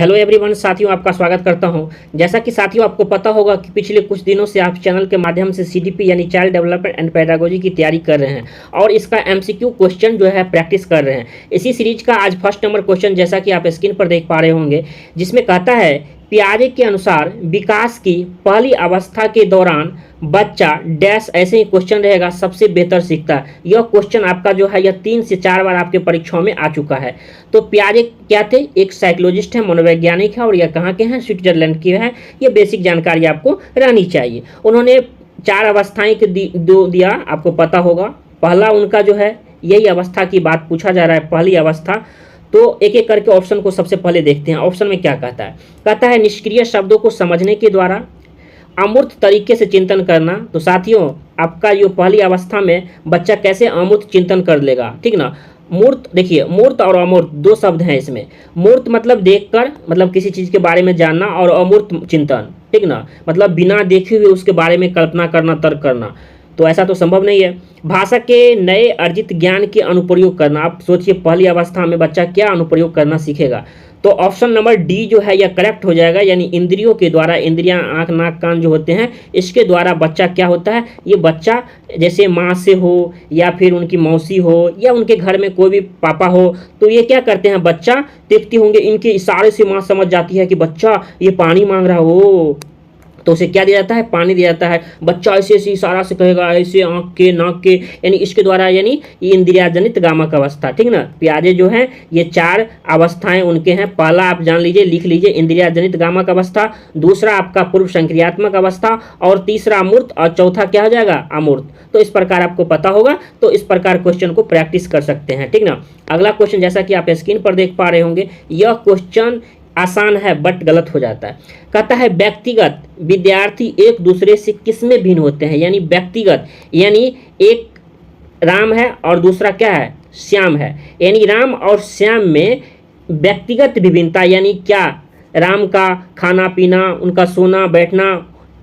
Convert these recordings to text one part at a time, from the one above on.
Hello everyone साथियों, आपका स्वागत करता हूं। जैसा कि साथियों आपको पता होगा कि पिछले कुछ दिनों से आप चैनल के माध्यम से सीडीपी यानी चाइल्ड डेवलपमेंट एंड पेडागोजी की तैयारी कर रहे हैं और इसका एमसीक्यू क्वेश्चन जो है प्रैक्टिस कर रहे हैं। इसी सीरीज का आज फर्स्ट नंबर क्वेश्चन जैसा कि आप स्क्रीन पर देख पा रहे होंगे, जिसमें कहता है पियाजे के अनुसार विकास की पहली अवस्था के दौरान बच्चा डैश, ऐसे ही क्वेश्चन रहेगा, सबसे बेहतर सीखता है। यह क्वेश्चन आपका जो है यह 3 से 4 बार आपके परीक्षाओं में आ चुका है। तो पियाजे क्या थे? एक साइकोलॉजिस्ट है, मनोवैज्ञानिक है और यह कहाँ के हैं? स्विट्जरलैंड के हैं। ये बेसिक जानकारी आपको रहनी चाहिए। उन्होंने 4 अवस्थाएं दिया, आपको पता होगा। पहला उनका जो है यही अवस्था की बात पूछा जा रहा है, पहली अवस्था। तो एक एक करके ऑप्शन को सबसे पहले देखते हैं। ऑप्शन में क्या कहता है? कहता है निष्क्रिय शब्दों को समझने के द्वारा अमूर्त तरीके से चिंतन करना। तो साथियों आपका जो पहली अवस्था में बच्चा कैसे अमूर्त चिंतन कर लेगा, ठीक ना। मूर्त, देखिए मूर्त और अमूर्त 2 शब्द हैं इसमें। मूर्त मतलब देखकर, मतलब किसी चीज़ के बारे में जानना, और अमूर्त चिंतन, ठीक ना, मतलब बिना देखे हुए उसके बारे में कल्पना करना, तर्क करना। तो ऐसा तो संभव नहीं है। भाषा के नए अर्जित ज्ञान के अनुप्रयोग करना। आप सोचिए पहली अवस्था में बच्चा क्या अनुप्रयोग करना सीखेगा। तो ऑप्शन नंबर डी जो है यह करेक्ट हो जाएगा, यानी इंद्रियों के द्वारा, इंद्रियां आँख नाक कान जो होते हैं इसके द्वारा बच्चा क्या होता है, ये बच्चा जैसे माँ से हो या फिर उनकी मौसी हो या उनके घर में कोई भी पापा हो, तो ये क्या करते हैं, बच्चा देखते होंगे इनके इशारे से माँ समझ जाती है कि बच्चा ये पानी मांग रहा हो, तो उसे क्या दिया जाता है, पानी दिया जाता है। बच्चा ऐसे ऐसे इशारा से कहेगा, ऐसे आँख के नाक के, यानी इसके द्वारा, यानी ये इंद्रियाजनित गामक अवस्था, ठीक ना। पियाजे जो हैं ये 4 अवस्थाएं उनके हैं। पहला आप जान लीजिए, लिख लीजिए, इंद्रियाजनित गामक अवस्था। दूसरा आपका पूर्व संक्रियात्मक अवस्था, और तीसरा अमूर्त, और चौथा क्या हो जाएगा, अमूर्त। तो इस प्रकार आपको पता होगा, तो इस प्रकार क्वेश्चन को प्रैक्टिस कर सकते हैं, ठीक ना। अगला क्वेश्चन जैसा कि आप स्क्रीन पर देख पा रहे होंगे, यह क्वेश्चन आसान है बट गलत हो जाता है। कहता है व्यक्तिगत विद्यार्थी एक दूसरे से किसमें भिन्न होते हैं, यानी व्यक्तिगत, यानी एक राम है और दूसरा क्या है, श्याम है, यानी राम और श्याम में व्यक्तिगत विभिन्नता, यानी क्या, राम का खाना पीना, उनका सोना बैठना,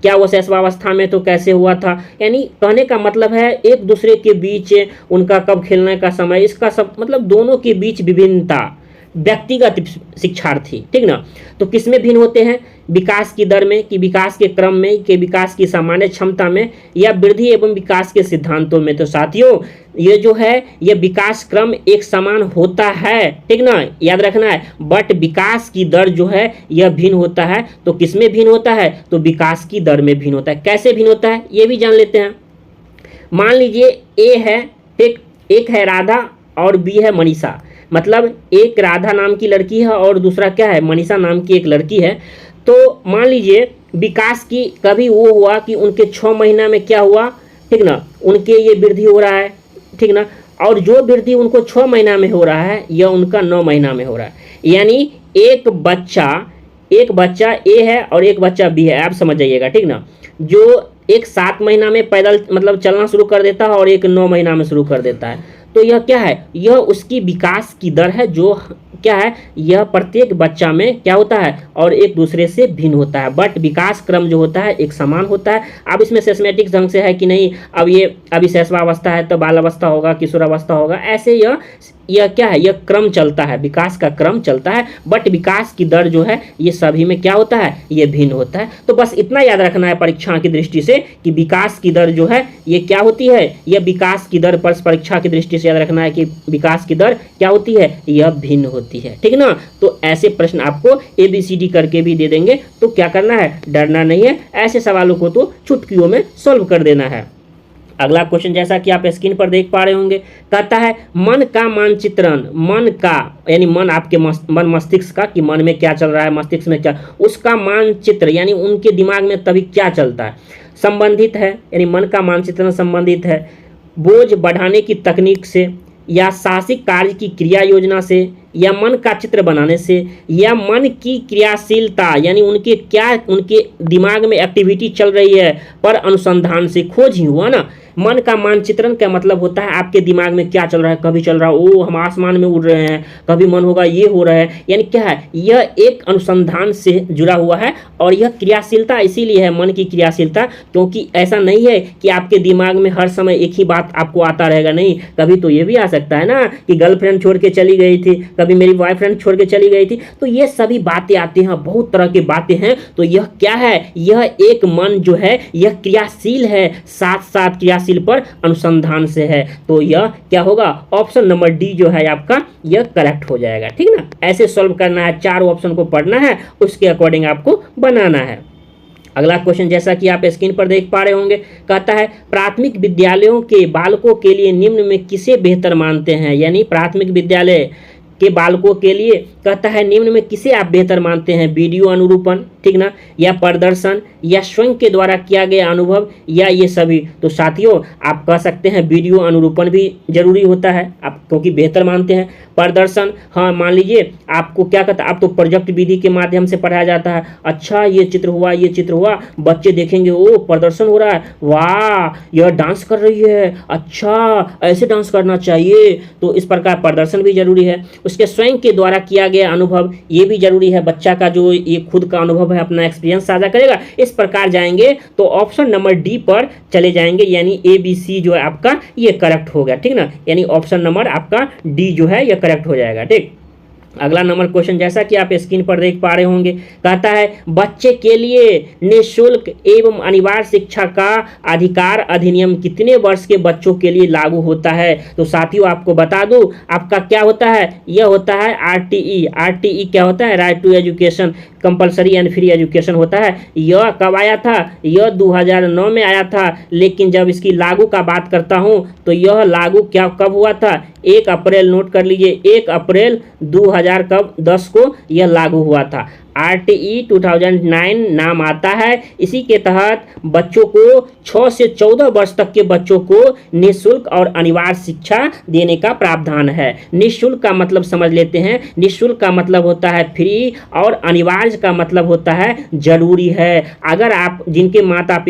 क्या वो शैशवावस्था में तो कैसे हुआ था, यानी कहने का मतलब है एक दूसरे के बीच उनका कब खेलने का समय, इसका सब मतलब दोनों के बीच विभिन्नता, व्यक्तिगत शिक्षार्थी, ठीक ना। तो किसमें भिन्न होते हैं, विकास की दर में, कि विकास के क्रम में, कि विकास की सामान्य क्षमता में, या वृद्धि एवं विकास के सिद्धांतों में। तो साथियों ये जो है ये विकास क्रम एक समान होता है, ठीक ना, याद रखना है, बट विकास की दर जो है यह भिन्न होता है। तो किसमें भिन्न होता है, तो विकास की दर में भिन्न होता है। कैसे भिन्न होता है ये भी जान लेते हैं। मान लीजिए ए है, एक है राधा और बी है मनीषा, मतलब एक राधा नाम की लड़की है और दूसरा क्या है, मनीषा नाम की एक लड़की है। तो मान लीजिए विकास की कभी वो हुआ कि उनके 6 महीना में क्या हुआ, ठीक ना, उनके ये वृद्धि हो रहा है, ठीक ना, और जो वृद्धि उनको 6 महीना में हो रहा है यह उनका 9 महीना में हो रहा है। यानी एक बच्चा ए है और एक बच्चा बी है, आप समझ जाइएगा, ठीक ना। जो एक 7 महीना में पैदल मतलब चलना शुरू कर देता है और एक 9 महीना में शुरू कर देता है। तो यह क्या है, यह उसकी विकास की दर है, जो क्या है, यह प्रत्येक बच्चा में क्या होता है और एक दूसरे से भिन्न होता है, बट विकास क्रम जो होता है एक समान होता है। अब इसमें सिस्टेमेटिक ढंग से है कि नहीं, अब ये अभी शैशवावस्था है तो बाल अवस्था होगा, किशोरावस्था होगा, ऐसे यह क्या है, यह क्रम चलता है, विकास का क्रम चलता है, बट विकास की दर जो है ये सभी में क्या होता है, ये भिन्न होता है। तो बस इतना याद रखना है परीक्षा की दृष्टि से कि विकास की दर जो है ये क्या होती है, यह विकास की दर पर परीक्षा की दृष्टि से याद रखना है कि विकास की दर क्या होती है, यह भिन्न होती है, ठीक ना। तो ऐसे प्रश्न आपको ABCD करके भी दे देंगे, तो क्या करना है, डरना नहीं है, ऐसे सवालों को तो चुटकियों में सॉल्व कर देना है। अगला क्वेश्चन जैसा कि आप स्क्रीन पर देख पा रहे होंगे, कहता है मन का मानचित्रण, मन का यानी मन आपके मन मस्तिष्क का, कि मन में क्या चल रहा है, मस्तिष्क में क्या, उसका मानचित्र यानी उनके दिमाग में तभी क्या चलता है, संबंधित है, यानी मन का मानचित्रण संबंधित है बोझ बढ़ाने की तकनीक से, या साहसिक कार्य की क्रिया योजना से, या मन का चित्र बनाने से, या मन की क्रियाशीलता यानी उनके दिमाग में एक्टिविटी चल रही है पर अनुसंधान से, खोज ही हुआ ना, मन का मानचित्रण का मतलब होता है आपके दिमाग में क्या चल रहा है, कभी चल रहा है ओ हम आसमान में उड़ रहे हैं, कभी मन होगा ये हो रहा है, यानी क्या है, यह एक अनुसंधान से जुड़ा हुआ है। और यह क्रियाशीलता इसीलिए है मन की क्रियाशीलता, क्योंकि ऐसा नहीं है कि आपके दिमाग में हर समय एक ही बात आपको आता रहेगा, नहीं, कभी तो ये भी आ सकता है ना कि गर्लफ्रेंड छोड़ के चली गई थी, कभी मेरी बॉयफ्रेंड छोड़ के चली गई थी, तो ये सभी बातें आती हैं, बहुत तरह की बातें हैं। तो यह क्या है, यह एक मन जो है यह क्रियाशील है, साथ साथ क्रियाशील पर अनुसंधान से है। तो यह क्या होगा, ऑप्शन नंबर डी जो है आपका यह करेक्ट हो जाएगा। ठीक ना, ऐसे सॉल्व करना है, 4 ऑप्शन को पढ़ना है, उसके अकॉर्डिंग आपको बनाना है। अगला क्वेश्चन जैसा कि आप स्क्रीन पर देख पा रहे होंगे, कहता है प्राथमिक विद्यालयों के बालकों के लिए निम्न में किसे बेहतर मानते हैं, यानी प्राथमिक विद्यालय के बालकों के लिए कहता है निम्न में किसे आप बेहतर मानते हैं, वीडियो अनुरूपण, ठीक ना, या प्रदर्शन, या स्वयं के द्वारा किया गया अनुभव, या ये सभी। तो साथियों आप कह सकते हैं वीडियो अनुरूपण भी जरूरी होता है, आप क्योंकि बेहतर मानते हैं। प्रदर्शन, हाँ मान लीजिए आपको क्या कहता है, आप तो प्रोजेक्ट विधि के माध्यम से पढ़ाया जाता है, अच्छा ये चित्र हुआ, ये चित्र हुआ, बच्चे देखेंगे ओ प्रदर्शन हो रहा है, वाह यह डांस कर रही है, अच्छा ऐसे डांस करना चाहिए, तो इस प्रकार प्रदर्शन भी जरूरी है। उसके स्वयं के द्वारा किया गया अनुभव ये भी जरूरी है, बच्चा का जो ये खुद का अनुभव है अपना एक्सपीरियंस साझा करेगा, इस प्रकार जाएंगे तो ऑप्शन नंबर डी पर चले जाएंगे, यानी ए बी सी जो है आपका ये करेक्ट हो गया। ठीक ना, यानी ऑप्शन नंबर आपका डी जो है ये करेक्ट हो जाएगा। ठीक, अगला नंबर क्वेश्चन जैसा कि आप स्क्रीन पर देख पा रहे होंगे, कहता है बच्चे के लिए निःशुल्क एवं अनिवार्य शिक्षा का अधिकार अधिनियम कितने वर्ष के बच्चों के लिए लागू होता है। तो साथियों आपको बता दूं आपका क्या होता है, यह होता है आरटीई। आरटीई क्या होता है, right to education, compulsory and free education होता है। यह कब आया था, यह 2009 में आया था, लेकिन जब इसकी लागू का बात करता हूं तो यह लागू क्या कब हुआ था, 1 अप्रैल, नोट कर लीजिए 1 अप्रैल 2010 को यह लागू हुआ था। आरटीई 2009 नाम आता है। इसी के तहत बच्चों को 6 से 14 वर्ष तक के बच्चों को निःशुल्क और अनिवार्य शिक्षा देने का प्रावधान है। निःशुल्क का मतलब समझ लेते हैं, निःशुल्क का मतलब होता है फ्री और अनिवार्य का मतलब होता है जरूरी है। अगर आप जिनके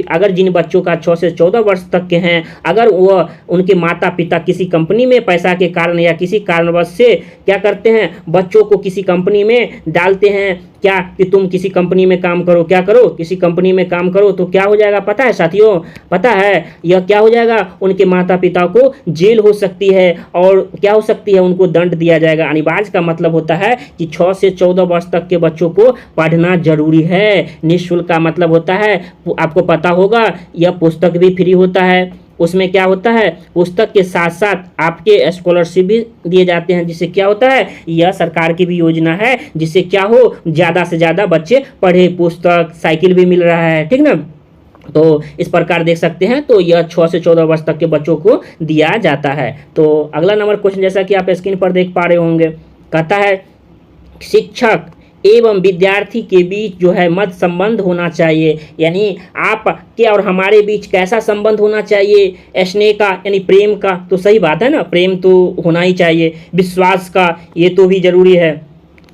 अगर जिन बच्चों का 6 से 14 वर्ष तक के हैं, अगर वह उनके माता पिता किसी कंपनी में पैसा के कारण या किसी कारणवश से क्या करते हैं, बच्चों को किसी कंपनी में डालते हैं, क्या कि तुम किसी कंपनी में काम करो, क्या करो किसी कंपनी में काम करो, तो क्या हो जाएगा पता है साथियों, पता है यह क्या हो जाएगा, उनके माता पिता को जेल हो सकती है और क्या हो सकती है, उनको दंड दिया जाएगा। अनिवार्य का मतलब होता है कि 6 से 14 वर्ष तक के बच्चों को पढ़ना जरूरी है। निःशुल्क का मतलब होता है, आपको पता होगा यह पुस्तक भी फ्री होता है। उसमें क्या होता है, पुस्तक के साथ साथ आपके स्कॉलरशिप भी दिए जाते हैं, जिससे क्या होता है, यह सरकार की भी योजना है जिससे क्या हो, ज़्यादा से ज़्यादा बच्चे पढ़े, पुस्तक साइकिल भी मिल रहा है। ठीक ना, तो इस प्रकार देख सकते हैं, तो यह 6 से 14 वर्ष तक के बच्चों को दिया जाता है। तो अगला नंबर क्वेश्चन जैसा कि आप स्क्रीन पर देख पा रहे होंगे, कहता है शिक्षक एवं विद्यार्थी के बीच जो है मत संबंध होना चाहिए, यानी आप के और हमारे बीच कैसा संबंध होना चाहिए, स्नेह का यानी प्रेम का, तो सही बात है ना, प्रेम तो होना ही चाहिए। विश्वास का, ये तो भी जरूरी है।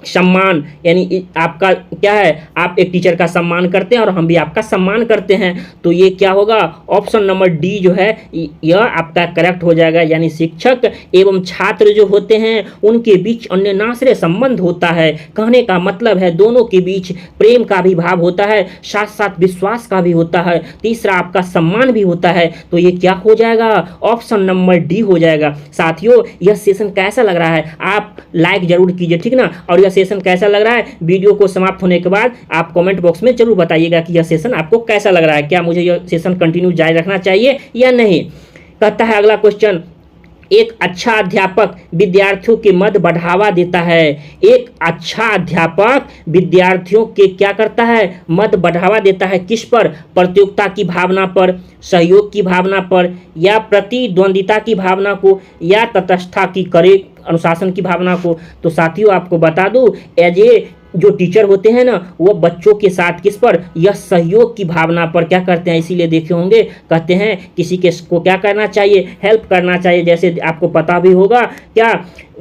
सम्मान यानी आपका क्या है, आप एक टीचर का सम्मान करते हैं और हम भी आपका सम्मान करते हैं, तो ये क्या होगा, ऑप्शन नंबर डी जो है यह आपका करेक्ट हो जाएगा। यानी शिक्षक एवं छात्र जो होते हैं उनके बीच अन्योन्याश्रय संबंध होता है, कहने का मतलब है दोनों के बीच प्रेम का भी भाव होता है, साथ साथ विश्वास का भी होता है, तीसरा आपका सम्मान भी होता है। तो ये क्या हो जाएगा, ऑप्शन नंबर डी हो जाएगा। साथियों यह सेशन कैसा लग रहा है, आप लाइक जरूर कीजिए, ठीक ना, और यह सेशन कैसा लग रहा है, वीडियो को समाप्त होने के बाद आप कमेंट बॉक्स में जरूर बताइएगा कि यह सेशन आपको कैसा लग रहा है, क्या मुझे यह सेशन कंटिन्यू जारी रखना चाहिए या नहीं। कहता है अगला क्वेश्चन, एक अच्छा अध्यापक विद्यार्थियों के मध्य बढ़ावा देता है। एक अच्छा अध्यापक विद्यार्थियों के क्या करता है, मध्य बढ़ावा देता है, किस पर, प्रतियोगिता की भावना पर, सहयोग की भावना पर, या प्रतिद्वंदिता की भावना को, या तटस्थता की करे अनुशासन की भावना को। तो साथियों आपको बता दूं, एज ए जो टीचर होते हैं ना, वो बच्चों के साथ किस पर, यह सहयोग की भावना पर क्या करते हैं, इसीलिए देखे होंगे कहते हैं किसी के को क्या करना चाहिए, हेल्प करना चाहिए। जैसे आपको पता भी होगा क्या,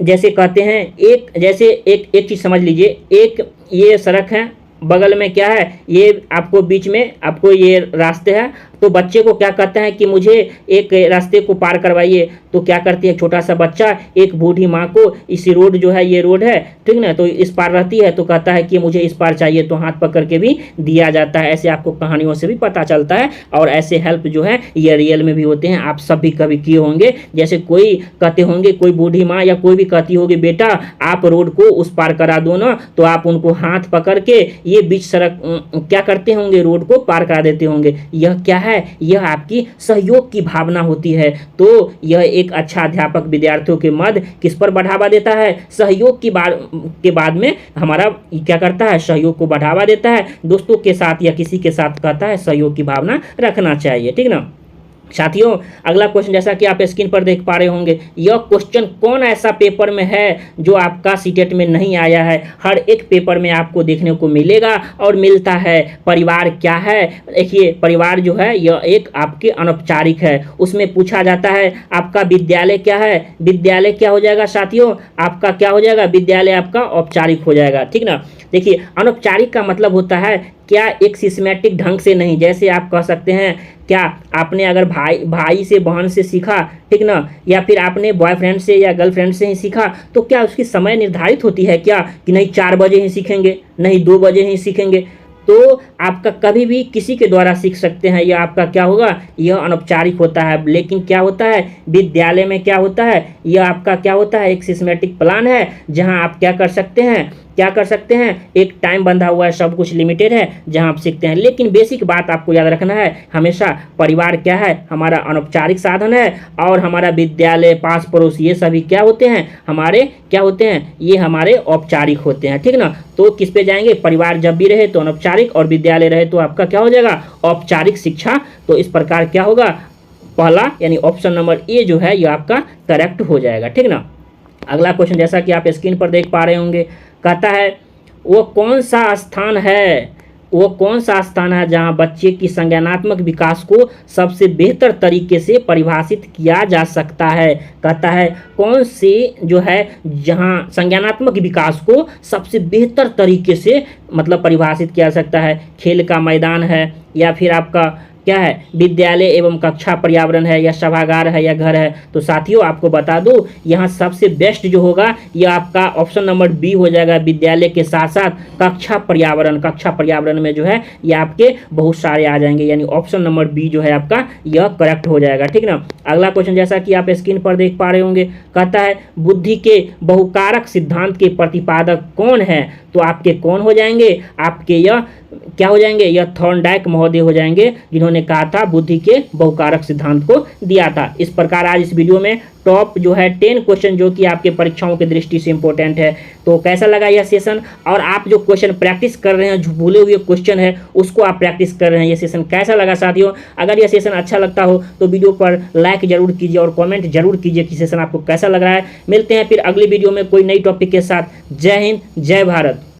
जैसे कहते हैं एक चीज़ समझ लीजिए, एक ये सड़क है, बगल में क्या है, ये आपको बीच में आपको ये रास्ते हैं, तो बच्चे को क्या कहते हैं कि मुझे एक रास्ते को पार करवाइए, तो क्या करती है छोटा सा बच्चा एक बूढ़ी माँ को, इस रोड जो है ये रोड है ठीक ना, तो इस पार रहती है, तो कहता है कि मुझे इस पार चाहिए, तो हाथ पकड़ के भी दिया जाता है। ऐसे आपको कहानियों से भी पता चलता है, और ऐसे हेल्प जो है ये रियल में भी होते हैं, आप सब भी कभी किए होंगे। जैसे कोई कहते होंगे, कोई बूढ़ी माँ या कोई भी कहती होगी बेटा आप रोड को उस पार करा दो ना, तो आप उनको हाथ पकड़ के ये बीच सड़क क्या करते होंगे, रोड को पार करा देते होंगे। यह क्या है, यह आपकी सहयोग की भावना होती है। तो यह एक अच्छा अध्यापक विद्यार्थियों के मध्य किस पर बढ़ावा देता है, सहयोग की के बाद में हमारा क्या करता है, सहयोग को बढ़ावा देता है। दोस्तों के साथ या किसी के साथ कहता है सहयोग की भावना रखना चाहिए, ठीक ना साथियों। अगला क्वेश्चन जैसा कि आप स्क्रीन पर देख पा रहे होंगे, यह क्वेश्चन कौन ऐसा पेपर में है जो आपका सीटेट में नहीं आया है। हर एक पेपर में आपको देखने को मिलेगा और मिलता है। परिवार क्या है, देखिए परिवार जो है यह एक आपके अनौपचारिक है। उसमें पूछा जाता है आपका विद्यालय क्या है। विद्यालय क्या हो जाएगा साथियों, आपका क्या हो जाएगा, विद्यालय आपका औपचारिक हो जाएगा, ठीक ना। देखिए अनौपचारिक का मतलब होता है क्या, एक सिस्टमेटिक ढंग से नहीं। जैसे आप कह सकते हैं क्या आपने अगर भाई से बहन से सीखा, ठीक ना, या फिर आपने बॉयफ्रेंड से या गर्लफ्रेंड से ही सीखा, तो क्या उसकी समय निर्धारित होती है क्या, कि नहीं 4 बजे ही सीखेंगे, नहीं 2 बजे ही सीखेंगे। तो आपका कभी भी किसी के द्वारा सीख सकते हैं, यह आपका क्या होगा, यह अनौपचारिक होता है। लेकिन क्या होता है विद्यालय में, क्या होता है, यह आपका क्या होता है, एक सिस्टमेटिक प्लान है, जहां आप क्या कर सकते हैं, क्या कर सकते हैं, एक टाइम बंधा हुआ है, सब कुछ लिमिटेड है जहां आप सीखते हैं। लेकिन बेसिक बात आपको याद रखना है हमेशा, परिवार क्या है, हमारा अनौपचारिक साधन है, और हमारा विद्यालय पास पड़ोस ये सभी क्या होते हैं, हमारे क्या होते हैं, ये हमारे औपचारिक होते हैं, ठीक ना। तो किस पे जाएंगे, परिवार जब भी रहे तो अनौपचारिक, और विद्यालय रहे तो आपका क्या हो जाएगा, औपचारिक शिक्षा। तो इस प्रकार क्या होगा, पहला यानी ऑप्शन नंबर ए जो है ये आपका करेक्ट हो जाएगा, ठीक ना। अगला क्वेश्चन जैसा कि आप स्क्रीन पर देख पा रहे होंगे, कहता है वो कौन सा स्थान है, वो कौन सा स्थान है जहां बच्चे की संज्ञानात्मक विकास को सबसे बेहतर तरीके से परिभाषित किया जा सकता है। कहता है कौन से जो है जहां संज्ञानात्मक विकास को सबसे बेहतर तरीके से मतलब परिभाषित किया जा सकता है। खेल का मैदान है, या फिर आपका क्या है, विद्यालय एवं कक्षा पर्यावरण है, या सभागार है, या घर है। तो साथियों आपको बता दूं यहाँ सबसे बेस्ट जो होगा यह आपका ऑप्शन नंबर बी हो जाएगा, विद्यालय के साथ साथ कक्षा पर्यावरण। कक्षा पर्यावरण में जो है ये आपके बहुत सारे आ जाएंगे, यानी ऑप्शन नंबर बी जो है आपका यह करेक्ट हो जाएगा, ठीक ना। अगला क्वेश्चन जैसा कि आप स्क्रीन पर देख पा रहे होंगे, कहता है बुद्धि के बहुकारक सिद्धांत के प्रतिपादक कौन है। तो आपके कौन हो जाएंगे, आपके यह क्या हो जाएंगे, यह थॉर्नडाइक महोदय हो जाएंगे, जिन्होंने कहा था बुद्धि के बहुकारक सिद्धांत को दिया था। इस प्रकार आज इस वीडियो में टॉप जो है 10 क्वेश्चन जो कि आपके परीक्षाओं की दृष्टि से इंपॉर्टेंट है। तो कैसा लगा यह सेशन, और आप जो क्वेश्चन प्रैक्टिस कर रहे हैं, जो भूले हुए क्वेश्चन है उसको आप प्रैक्टिस कर रहे हैं, ये सेशन कैसा लगा साथियों। अगर यह सेशन अच्छा लगता हो तो वीडियो पर लाइक जरूर कीजिए और कमेंट जरूर कीजिए कि सेशन आपको कैसा लग रहा है। मिलते हैं फिर अगली वीडियो में कोई नई टॉपिक के साथ। जय हिंद, जय भारत।